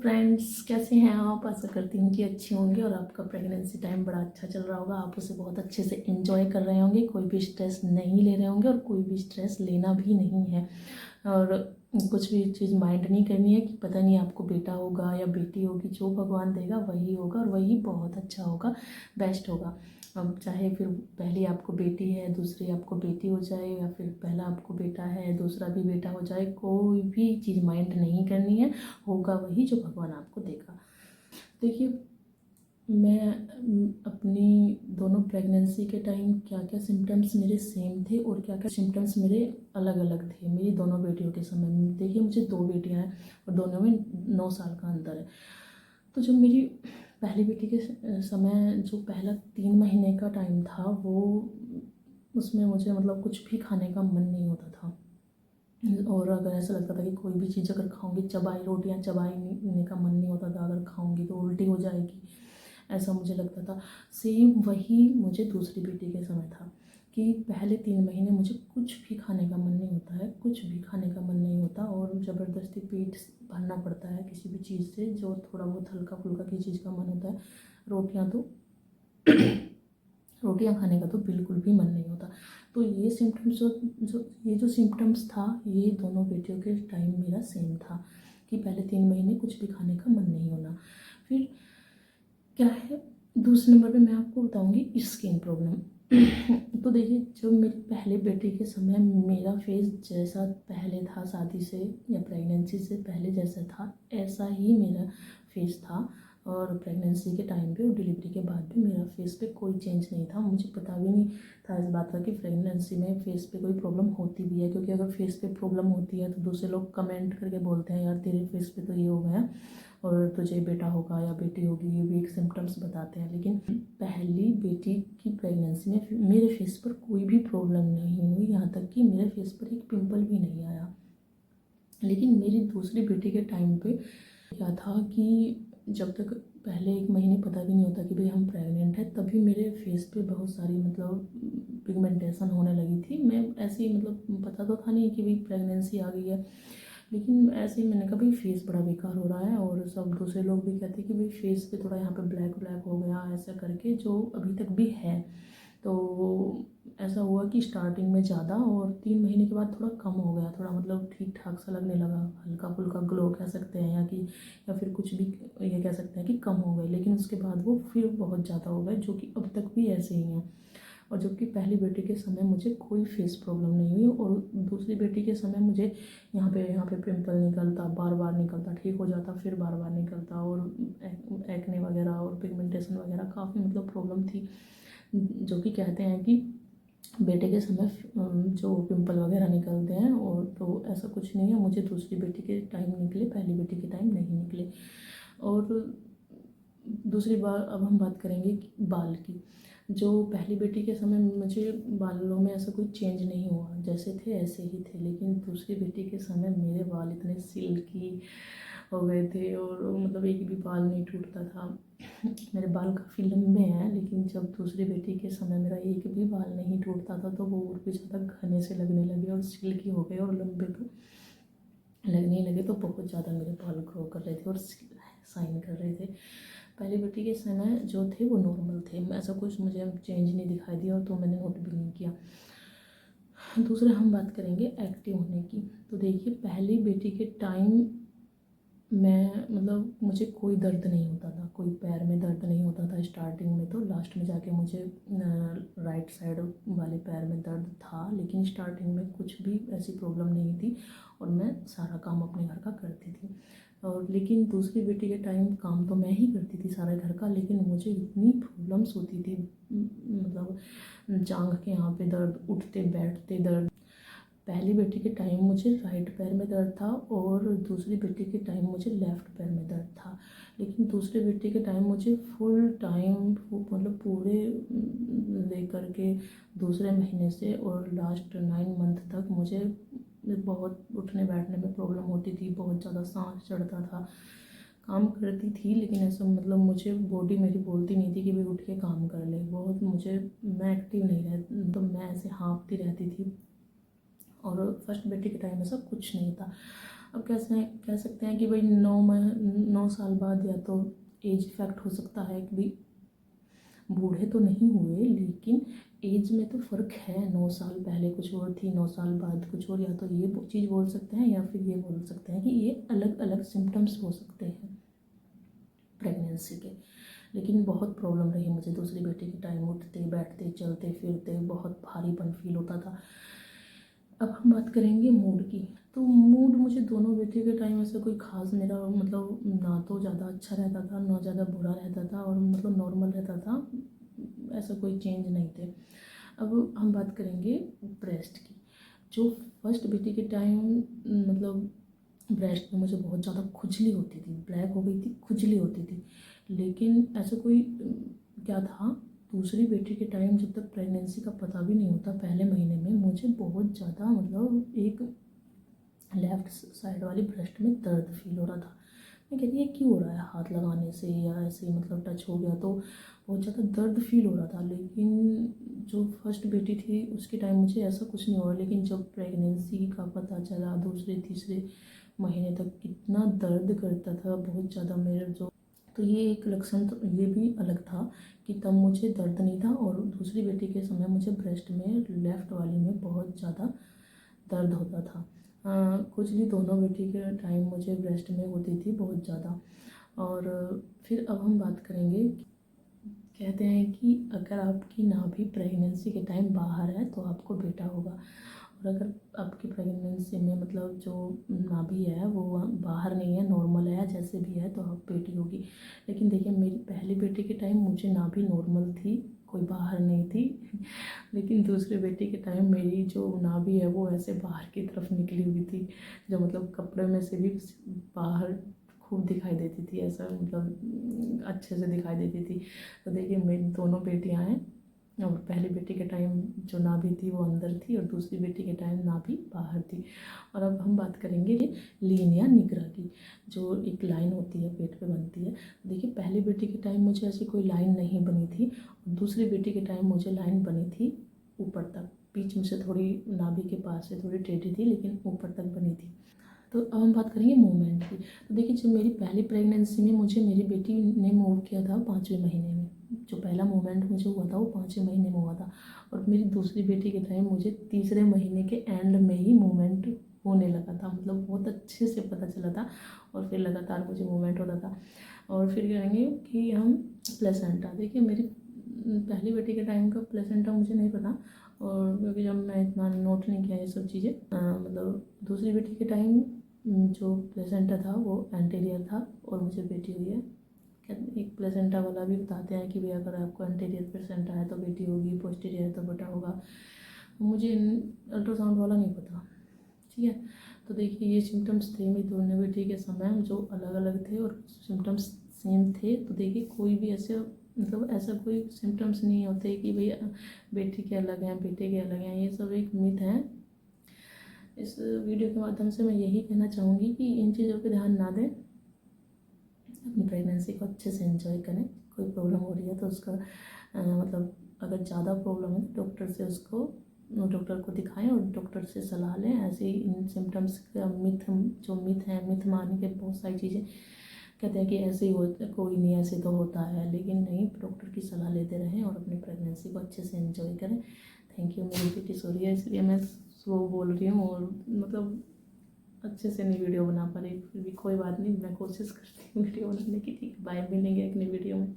Friends, कैसे हैं आप? आशा करती हूँ कि अच्छे होंगे और आपका प्रेगनेंसी टाइम बड़ा अच्छा चल रहा होगा। आप उसे बहुत अच्छे से एंजॉय कर रहे होंगे, कोई भी स्ट्रेस नहीं ले रहे होंगे और कोई भी स्ट्रेस लेना भी नहीं है। और कुछ भी चीज़ माइंड नहीं करनी है कि पता नहीं आपको बेटा होगा या बेटी होगी। जो भगवान देगा वही होगा और वही बहुत अच्छा होगा, बेस्ट होगा। अब चाहे फिर पहली आपको बेटी है, दूसरी आपको बेटी हो जाए, या फिर पहला आपको बेटा है, दूसरा भी बेटा हो जाए, कोई भी चीज़ माइंड नहीं करनी है। होगा वही जो भगवान आपको देगा। देखिए, मैं अपनी दोनों प्रेगनेंसी के टाइम क्या क्या सिम्टम्स मेरे सेम थे और क्या क्या सिम्टम्स मेरे अलग अलग थे मेरी दोनों बेटियों के समय में। देखिए, मुझे 2 बेटियां हैं और दोनों में 9 साल का अंतर है। तो जो मेरी पहली बेटी के समय जो पहला 3 महीने का टाइम था, वो उसमें मुझे मतलब कुछ भी खाने का मन नहीं होता था। और अगर ऐसा लगता था कि कोई भी चीज़ अगर खाऊंगी, रोटियां चबाने का मन नहीं होता था। अगर खाऊंगी तो उल्टी हो जाएगी, ऐसा मुझे लगता था। सेम वही मुझे दूसरी बेटी के समय था कि पहले 3 महीने मुझे कुछ भी खाने का मन नहीं होता है, कुछ भी खाने का मन नहीं होता और ज़बरदस्ती पेट भरना पड़ता है किसी भी चीज़ से जो थोड़ा बहुत हल्का फुल्का की चीज़ का मन होता है। रोटियां तो रोटियां खाने का तो बिल्कुल भी मन नहीं होता। तो ये सिम्टम्स जो सिम्टम्स था, ये दोनों बेटियों के टाइम मेरा सेम था कि पहले 3 महीने कुछ भी खाने का मन नहीं होना। फिर क्या है, दूसरे नंबर पे मैं आपको बताऊंगी स्किन प्रॉब्लम। तो देखिए, जब मेरी पहले बेटी के समय मेरा फेस जैसा पहले था, शादी से या प्रेगनेंसी से पहले जैसा था, ऐसा ही मेरा फेस था। और प्रेगनेंसी के टाइम पे और डिलीवरी के बाद भी मेरा फेस पे कोई चेंज नहीं था। मुझे पता भी नहीं था इस बात का कि प्रेगनेंसी में फेस पे कोई प्रॉब्लम होती भी है, क्योंकि अगर फेस पे प्रॉब्लम होती है तो दूसरे लोग कमेंट करके बोलते हैं, यार तेरे फेस पे तो ये हो गया और तुझे बेटा होगा या बेटी होगी, ये वीक सिम्टम्स बताते हैं। लेकिन पहली बेटी की प्रेगनेंसी में मेरे फेस पर कोई भी प्रॉब्लम नहीं हुई, यहाँ तक कि मेरे फेस पर एक पिंपल भी नहीं आया। लेकिन मेरी दूसरी बेटी के टाइम पे क्या था कि जब तक पहले 1 महीने पता भी नहीं होता कि भाई हम प्रेग्नेंट हैं, तभी मेरे फेस पे बहुत सारी मतलब पिगमेंटेशन होने लगी थी। मैं ऐसे ही मतलब पता तो था नहीं कि भाई प्रेगनेंसी आ गई है, लेकिन ऐसे ही मैंने कहा भाई फेस बड़ा बेकार हो रहा है। और सब दूसरे लोग भी कहते हैं कि भाई फेस पे थोड़ा यहाँ पे ब्लैक ब्लैक हो गया, ऐसा करके, जो अभी तक भी है। तो ऐसा हुआ कि स्टार्टिंग में ज़्यादा और 3 महीने के बाद थोड़ा कम हो गया, थोड़ा मतलब ठीक ठाक सा लगने लगा, हल्का फुल्का ग्लो कह सकते हैं, या फिर कुछ भी ये कह सकते हैं कि कम हो गए। लेकिन उसके बाद वो फिर बहुत ज़्यादा हो गए, जो कि अब तक भी ऐसे ही हैं। और जबकि पहली बेटी के समय मुझे कोई फेस प्रॉब्लम नहीं हुई और दूसरी बेटी के समय मुझे यहाँ पे पिंपल निकलता, बार बार निकलता, ठीक हो जाता, फिर बार बार निकलता, और एक्ने वगैरह और पिगमेंटेशन वगैरह काफ़ी मतलब प्रॉब्लम थी। जो कि कहते हैं कि बेटे के समय जो पिंपल वगैरह निकलते हैं, और तो ऐसा कुछ नहीं है। मुझे दूसरी बेटी के टाइम निकले, पहली बेटी के टाइम नहीं निकले। और दूसरी बार अब हम बात करेंगे बाल की। जो पहली बेटी के समय मुझे बालों में ऐसा कोई चेंज नहीं हुआ, जैसे थे ऐसे ही थे। लेकिन दूसरी बेटी के समय मेरे बाल इतने सिल्की हो गए थे और मतलब एक भी बाल नहीं टूटता था। मेरे बाल काफ़ी लंबे हैं, लेकिन जब दूसरी बेटी के समय मेरा एक भी बाल नहीं टूटता था, तो वो और भी ज़्यादा घने से लगने लगे और सिल्की हो गए और लंबे तो लगने लगे। तो बहुत ज़्यादा मेरे बाल ग्रो कर रहे थे और शाइन कर रहे थे। पहली बेटी के समय जो थे वो नॉर्मल थे, ऐसा कुछ मुझे चेंज नहीं दिखाई दिया, और तो मैंने नोट भी नहीं किया। दूसरा हम बात करेंगे एक्टिव होने की। तो देखिए, पहली बेटी के टाइम मैं मतलब मुझे कोई दर्द नहीं होता था, कोई पैर में दर्द नहीं होता था स्टार्टिंग में। तो लास्ट में जाके मुझे राइट साइड वाले पैर में दर्द था, लेकिन स्टार्टिंग में कुछ भी ऐसी प्रॉब्लम नहीं थी और मैं सारा काम अपने घर का करती थी। और लेकिन दूसरी बेटी के टाइम काम तो मैं ही करती थी सारे घर का, लेकिन मुझे इतनी प्रॉब्लम्स होती थी, मतलब जांघ के यहाँ पे दर्द, उठते बैठते दर्द। पहली बेटी के टाइम मुझे राइट पैर में दर्द था और दूसरी बेटी के टाइम मुझे लेफ़्ट पैर में दर्द था। लेकिन दूसरी बेटी के टाइम मुझे फुल टाइम मतलब पूरे लेकर के दूसरे महीने से और लास्ट 9 मंथ तक मुझे बहुत उठने बैठने में प्रॉब्लम होती थी, बहुत ज़्यादा सांस चढ़ता था। काम करती थी, लेकिन ऐसा मतलब मुझे बॉडी मेरी बोलती नहीं थी कि भाई उठ के काम कर ले। बहुत मुझे, मैं एक्टिव नहीं रहती, तो मैं ऐसे हाँफती रहती थी। और फर्स्ट बेटी के टाइम ऐसा कुछ नहीं था। अब कैसे कह सकते हैं कि भाई 9 साल बाद या तो एज इफेक्ट हो सकता है कि भाई बूढ़े तो नहीं हुए, लेकिन एज में तो फ़र्क है। 9 साल पहले कुछ और थी, 9 साल बाद कुछ और। या तो ये चीज़ बोल सकते हैं या फिर ये बोल सकते हैं कि ये अलग अलग सिम्टम्स हो सकते हैं प्रेगनेंसी के। लेकिन बहुत प्रॉब्लम रही मुझे दूसरी बेटी के टाइम, उठते बैठते चलते फिरते बहुत भारीपन फील होता था। अब हम बात करेंगे मूड की। तो मूड मुझे दोनों बेटियों के टाइम ऐसा कोई ख़ास मेरा मतलब ना तो ज़्यादा अच्छा रहता था ना ज़्यादा बुरा रहता था, और मतलब नॉर्मल रहता था, ऐसा कोई चेंज नहीं थे। अब हम बात करेंगे ब्रेस्ट की। जो फर्स्ट बेटी के टाइम मतलब ब्रेस्ट में मुझे बहुत ज़्यादा खुजली होती थी, ब्लैक हो गई थी, खुजली होती थी। लेकिन ऐसा कोई क्या था, दूसरी बेटी के टाइम जब तक प्रेगनेंसी का पता भी नहीं होता, पहले महीने में मुझे बहुत ज़्यादा मतलब एक लेफ़्ट साइड वाली ब्रेस्ट में दर्द फील हो रहा था। मैं कहती ये क्यों हो रहा है, हाथ लगाने से या ऐसे ही मतलब टच हो गया तो बहुत ज़्यादा दर्द फील हो रहा था। लेकिन जो फर्स्ट बेटी थी उसके टाइम मुझे ऐसा कुछ नहीं हुआ। लेकिन जब प्रेगनेंसी का पता चला दूसरे तीसरे महीने तक कितना दर्द करता था बहुत ज़्यादा मेरे जो, तो ये एक लक्षण तो ये भी अलग था कि तब मुझे दर्द नहीं था, और दूसरी बेटी के समय मुझे ब्रेस्ट में लेफ़्ट वाली में बहुत ज़्यादा दर्द होता था। खुजली दोनों बेटी के टाइम मुझे ब्रेस्ट में होती थी बहुत ज़्यादा। और फिर अब हम बात करेंगे, कहते हैं कि अगर आपकी नाभि प्रेगनेंसी के टाइम बाहर है तो आपको बेटा होगा, और अगर आपकी प्रेगनेंसी में मतलब जो नाभि है वो बाहर नहीं है, नॉर्मल है जैसे भी है, तो आप बेटी होगी। लेकिन देखिए मेरी पहली बेटी के टाइम मुझे नाभि नॉर्मल थी, कोई बाहर नहीं थी। लेकिन दूसरे बेटी के टाइम मेरी जो नाभि है वो ऐसे बाहर की तरफ निकली हुई थी, जो मतलब कपड़े में से भी बाहर खूब दिखाई देती थी, ऐसा मतलब अच्छे से दिखाई देती थी। तो देखिए मेरी दोनों बेटियां हैं, और पहली बेटी के टाइम जो नाभि थी वो अंदर थी और दूसरी बेटी के टाइम नाभि बाहर थी। और अब हम बात करेंगे लीन या निग्रा की, जो एक लाइन होती है पेट पे बनती है। देखिए पहली बेटी के टाइम मुझे ऐसी कोई लाइन नहीं बनी थी, और दूसरी बेटी के टाइम मुझे लाइन बनी थी ऊपर तक, बीच में से थोड़ी नाभि के पास से थोड़ी टेढ़ी थी लेकिन ऊपर तक बनी थी। तो अब हम बात करेंगे मूवमेंट की। तो देखिए जब मेरी पहली प्रेगनेंसी में मुझे मेरी बेटी ने मूव किया था 5वें महीने में, जो पहला मूवमेंट मुझे हुआ था वो 5वें महीने में हुआ था। और मेरी दूसरी बेटी के टाइम मुझे तीसरे महीने के एंड में ही मूवमेंट होने लगा था, मतलब बहुत अच्छे से पता चला था, और फिर लगातार मुझे मूवमेंट होता था। और फिर कहेंगे कि हम प्लेसेंटा, देखिए मेरी पहली बेटी के टाइम का प्लेसेंटा मुझे नहीं पता, और क्योंकि जब मैं इतना नोट नहीं किया ये सब चीज़ें, मतलब दूसरी बेटी के टाइम जो प्लेसेंटा था वो एंटीरियर था और मुझे बेटी हुई है। एक प्लेसेंटा वाला भी बताते हैं कि भाई अगर आपको एंटीरियर प्लेसेंटा है तो बेटी होगी, पोस्टीरियर है तो बेटा होगा। मुझे अल्ट्रासाउंड वाला नहीं पता, ठीक है। तो देखिए ये सिम्टम्स थे मेरी दोनों बेटी के समय जो अलग अलग थे, और सिम्टम्स सेम थे। तो देखिए कोई भी ऐसे मतलब ऐसा कोई सिम्टम्स नहीं होते कि भाई बेटी के अलग हैं बेटे के अलग हैं, ये सब एक मिथ है। इस वीडियो के माध्यम से मैं यही कहना चाहूँगी कि इन चीज़ों पे ध्यान ना दें, अपनी प्रेगनेंसी को अच्छे से एंजॉय करें। कोई प्रॉब्लम हो रही है तो उसका मतलब अगर ज़्यादा प्रॉब्लम है तो डॉक्टर को दिखाएं और डॉक्टर से सलाह लें। ऐसे ही इन सिम्टम्स का मिथ है, मिथ मान के बहुत सारी चीज़ें कहते हैं कि ऐसे ही हो, कोई नहीं ऐसे तो होता है, लेकिन नहीं, डॉक्टर की सलाह लेते रहें और अपनी प्रेगनेंसी को अच्छे से एंजॉय करें। Thank you. मेरी बेटी सो रही है इसलिए मैं स्लो बोल रही हूँ, और मतलब अच्छे से नहीं वीडियो बना पा रही, फिर भी कोई बात नहीं, मैं कोशिश करती हूँ वीडियो बनाने की। ठीक है, बाय, मिलेंगे अगली वीडियो में।